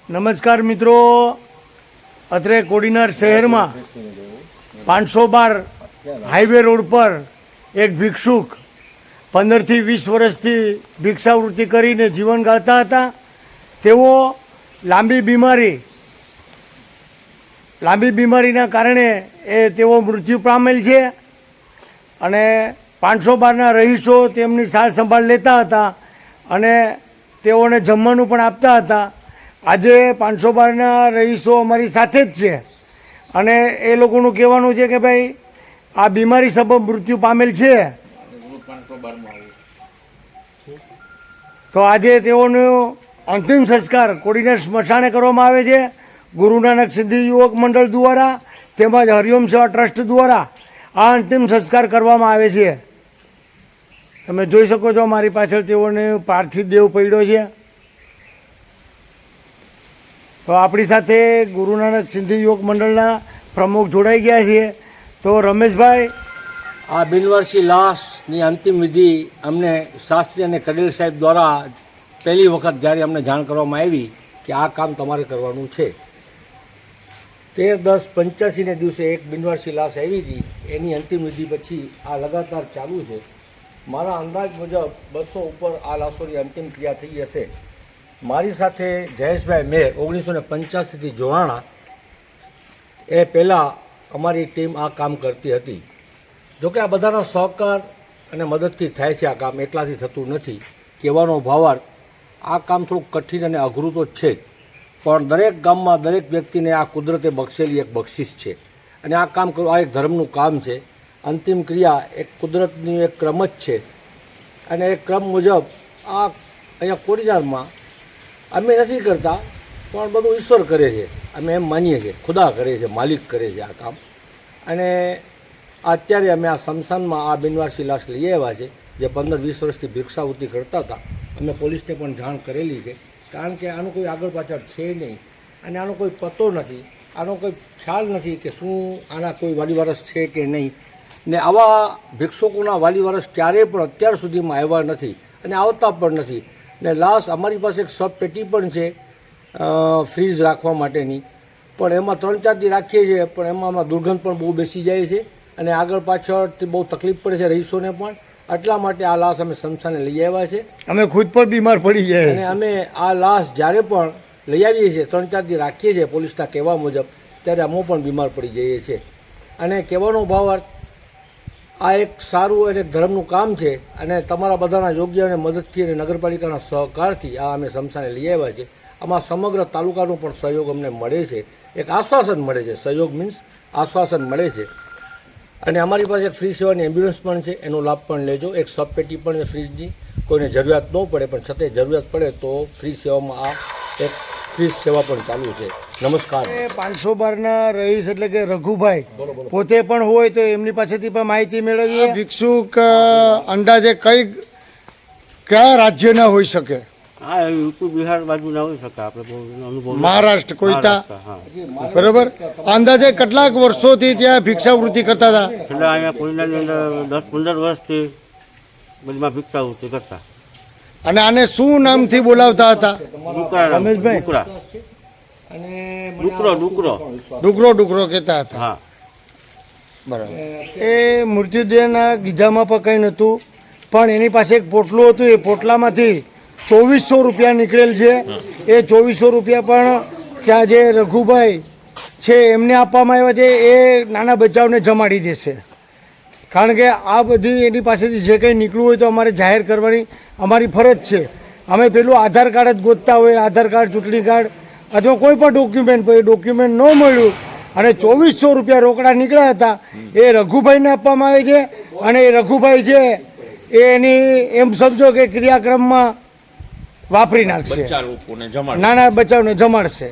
નમસ્કાર મિત્રો, અત્રે કોડીનાર શહેરમાં 512 હાઈવે રોડ પર એક ભિક્ષુક 15થી 20 વર્ષથી ભિક્ષાવૃત્તિ કરીને જીવન ગાળતા હતા. તેઓ લાંબી બીમારીના કારણે તેઓ મૃત્યુ પામેલ છે અને 512ના રહીશો તેમની સાર સંભાળ લેતા હતા અને તેઓને જમવાનું પણ આપતા હતા. આજે 512ના રહીશો અમારી સાથે જ છે અને એ લોકોનું કહેવાનું છે કે ભાઈ આ બીમારી સબબ મૃત્યુ પામેલ છે, તો આજે તેઓનો અંતિમ સંસ્કાર કોડીનાર સ્મશાને કરવામાં આવે છે. ગુરુ નાનક સિદ્ધિ યુવક મંડળ દ્વારા તેમજ હરિઓમ સેવા ટ્રસ્ટ દ્વારા આ અંતિમ સંસ્કાર કરવામાં આવે છે. તમે જોઈ શકો છો મારી પાછળ તેઓને પાર્થિવ દેહ પડ્યો છે. તો આપણી સાથે ગુરુ નાનક સિદ્ધિ યુવક મંડળના પ્રમુખ જોડાઈ ગયા છે. તો રમેશભાઈ, આ બિનવારસી લાશની અંતિમ વિધિ અમને શાસ્ત્રી અને કડેલ સાહેબ દ્વારા પહેલી વખત જ્યારે અમને જાણ કરવામાં આવી કે આ કામ તમારે કરવાનું છે, 13/10/85ને દિવસે એક બિનવારસી લાશ આવી હતી. એની અંતિમ વિધિ પછી આ લગાતાર ચાલુ છે. મારા અંદાજ મુજબ 200 ઉપર આ લાશોની અંતિમ ક્રિયા થઈ હશે. મારી સાથે જયેશભાઈ મેર 1985થી જોડાણા, એ પહેલાં અમારી ટીમ આ કામ કરતી હતી. જોકે આ બધાનો સહકાર અને મદદથી થાય છે. આ કામ એકલાથી થતું નથી. કહેવાનો ભાવાર્થ, આ કામ થોડુંક કઠિન અને અઘરું તો છે જ, પણ દરેક ગામમાં દરેક વ્યક્તિને આ કુદરતે બક્ષેલી એક બક્ષિસ છે અને આ કામ કરવું આ એક ધર્મનું કામ છે. અંતિમ ક્રિયા એક કુદરતની એક ક્રમ જ છે અને એ ક્રમ મુજબ આ અહીંયા કોડીનારમાં અમે નથી કરતા, પણ બધું ઈશ્વર કરે છે. અમે એમ માનીએ છીએ, ખુદા કરે છે, માલિક કરે છે આ કામ. અને અત્યારે અમે આ સ્મશાનમાં આ બિનવારસી લાશ લઈ આવ્યા છે, જે 15-20 વર્ષથી ભિક્ષાવૃત્તિ કરતા હતા. અમે પોલીસને પણ જાણ કરેલી છે, કારણ કે આનું કોઈ આગળ પાછળ છે નહીં અને આનો કોઈ પતો નથી, આનો કોઈ ખ્યાલ નથી કે શું આના કોઈ વાલીવારસ છે કે નહીં. ને આવા ભિક્ષુકોના વાલીવારસ ક્યારેય પણ અત્યાર સુધીમાં આવ્યા નથી અને આવતા પણ નથી. ને લાશ અમારી પાસે એક સબ પેટી પણ છે ફ્રીઝ રાખવા માટેની, પણ એમાં 3-4 દી રાખીએ છીએ, પણ એમાં દુર્ગંધ પણ બહુ બેસી જાય છે અને આગળ પાછળથી બહુ તકલીફ પડે છે રહીશોને પણ. એટલા માટે આ લાશ અમે સ્મશાને લઈ આવ્યા છે. અમે ખુદ પણ બીમાર પડી જાય અને અમે આ લાશ જ્યારે પણ લઈ આવીએ છીએ, 3-4 દી રાખીએ છીએ પોલીસના કહેવા મુજબ, ત્યારે અમે પણ બીમાર પડી જઈએ છીએ. અને કહેવાનો ભાવાર્થ, આ એક સારું અને ધર્મનું કામ છે અને તમારા બધાના યોગ્ય અને મદદથી અને નગરપાલિકાના સહકારથી આ અમે સ્મશાને લઈ આવ્યા છે. આમાં સમગ્ર તાલુકાનો પણ સહયોગ અમને મળે છે. એક આશ્વાસન મળે છે, સહયોગ મીન્સ આશ્વાસન મળે છે. અને અમારી પાસે એક ફ્રી સેવાની એમ્બ્યુલન્સ પણ છે, એનો લાભ પણ લેજો. એક સબ પેટી પણ છે ફ્રીજની, કોઈને જરૂરિયાત ન પડે પણ છતાંય જરૂરિયાત પડે તો ફ્રી સેવામાં આ એક ફ્રી સેવા પણ ચાલુ છે. નમસ્કાર. 512ના રહીશ એટલે કે રઘુભાઈ પોતે પણ હોય તો એમની પાસેથી પણ માહિતી મેળવીએ. ભિક્ષુક અંદાજે કયા રાજ્યના હોઈ શકે? હા, યુપી બિહાર બાજુ ના હોઈ શકે. આપણે મહારાષ્ટ્ર, કોઈતા, બરોબર. અંદાજે કેટલાક વર્ષોથી ત્યાં ભિક્ષાવૃત્તિ કરતા હતા? છેલ્લા અહીંયા કોઈનાની અંદર 10-15 વર્ષથી બધીમાં ભિક્ષાવૃત્તિ કરતા. અને આને શું નામથી બોલાવતા હતા? રમેશભાઈ, ડુકરો કહેતા હતા. હા, બરાબર. એ મૃત્યુદેહના ગીધામાં પણ કંઈ નહોતું, પણ એની પાસે એક પોટલું હતું. એ પોટલામાંથી 2400 રૂપિયા નીકળેલ છે. એ 2400 રૂપિયા પણ ત્યાં જે રઘુભાઈ છે એમને આપવામાં આવ્યા છે. એ નાના બચ્ચાઓને જમાડી દેશે, કારણ કે આ બધી એની પાસેથી જે કંઈ નીકળવું હોય તો અમારે જાહેર કરવાની અમારી ફરજ છે. અમે પેલું આધાર કાર્ડ જ ગોતતા હોય, આધાર કાર્ડ, ચૂંટણી કાર્ડ અથવા કોઈ પણ ડોક્યુમેન્ટ, પણ એ ડોક્યુમેન્ટ ન મળ્યું અને 2400 રૂપિયા રોકડા નીકળ્યા હતા. એ રઘુભાઈને આપવામાં આવે છે અને એ રઘુભાઈ છે એ એની એમ સમજો કે ક્રિયાક્રમમાં વાપરી નાખશે, નાના બચ્ચાઓને જમાડશે.